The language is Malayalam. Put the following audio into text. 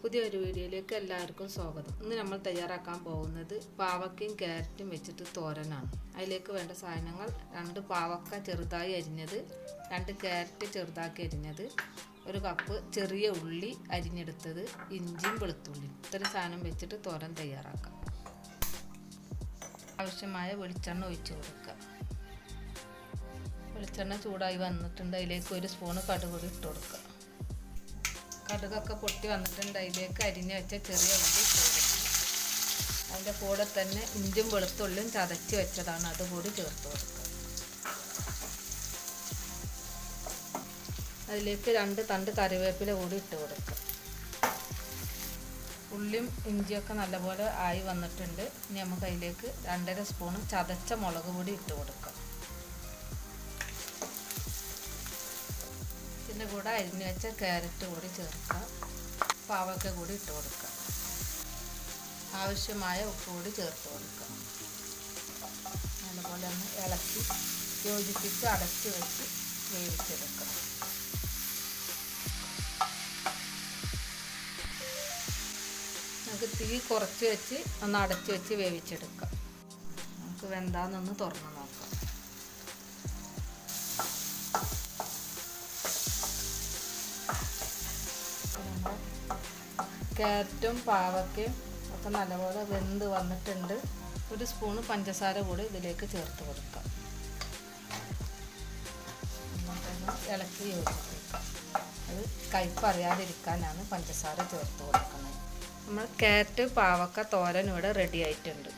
പുതിയൊരു വീഡിയോയിലേക്ക് എല്ലാവർക്കും സ്വാഗതം. ഇന്ന് നമ്മൾ തയ്യാറാക്കാൻ പോകുന്നത് പാവക്കയും ക്യാരറ്റും വെച്ചിട്ട് തോരനാണ്. അതിലേക്ക് വേണ്ട സാധനങ്ങൾ 2 പാവക്ക ചെറുതായി അരിഞ്ഞത്, 2 ക്യാരറ്റ് ചെറുതാക്കി അരിഞ്ഞത്, 1 കപ്പ് ചെറിയ ഉള്ളി അരിഞ്ഞെടുത്തത്, ഇഞ്ചിയും വെളുത്തുള്ളിയും. ഇത്രയും സാധനം വെച്ചിട്ട് തോരൻ തയ്യാറാക്കാം. ആവശ്യമായ വെളിച്ചെണ്ണ ഒഴിച്ച് കൊടുക്കുക. വെളിച്ചെണ്ണ ചൂടായി വന്നിട്ടുണ്ട്. അതിലേക്ക് 1 സ്പൂണ് കടുക് ഇട്ട് കൊടുക്കുക. കടുകൊക്കെ പൊട്ടി വന്നിട്ടുണ്ട്. അതിലേക്ക് അരിഞ്ഞ് വെച്ച ചെറിയ ഉള്ളി ഇട്ട് കൊടുക്കുക. അതിൻ്റെ കൂടെ തന്നെ ഇഞ്ചും വെളുത്തുള്ളിയും ചതച്ച് വെച്ചതാണ്, അതുകൂടി ചേർത്ത് കൊടുക്കുക. അതിലേക്ക് 2 തണ്ട് കറിവേപ്പില കൂടി ഇട്ട് കൊടുക്കുക. ഉള്ളിയും ഇഞ്ചിയൊക്കെ നല്ലപോലെ ആയി വന്നിട്ടുണ്ട്. ഇനി നമുക്ക് അതിലേക്ക് 2.5 സ്പൂൺ ചതച്ച മുളക് പൊടി ഇട്ട് കൊടുക്കുക. ഇതിൻ്റെ കൂടെ അരിഞ്ഞ് വെച്ച ക്യാരറ്റ് കൂടി ചേർക്കുക. പാവക്ക കൂടി ഇട്ട് കൊടുക്കുക. ആവശ്യമായ ഉപ്പ് കൂടി ചേർത്ത് കൊടുക്കുക. നല്ലപോലെ ഒന്ന് ഇളക്കി യോജിപ്പിച്ച് അടച്ച് വെച്ച് വേവിച്ചെടുക്കുക. നമുക്ക് തീ കുറച്ച് വെച്ച് ഒന്ന് അടച്ച് വെച്ച് വേവിച്ചെടുക്കാം. നമുക്ക് വെന്താന്നൊന്ന് തുറന്ന് നോക്കാം. ക്യാരറ്റും പാവക്കയും ഒക്കെ നല്ലപോലെ വെന്ത് വന്നിട്ടുണ്ട്. 1 സ്പൂണ് പഞ്ചസാര കൂടി ഇതിലേക്ക് ചേർത്ത് കൊടുക്കാം. ഇളക്കി യോജിപ്പിക്കാം. അത് കയ്പറിയാതിരിക്കാനാണ് പഞ്ചസാര ചേർത്ത് കൊടുക്കുന്നത്. നമ്മൾ ക്യാരറ്റ് പാവക്ക തോരൻ ഇവിടെ റെഡി ആയിട്ടുണ്ട്.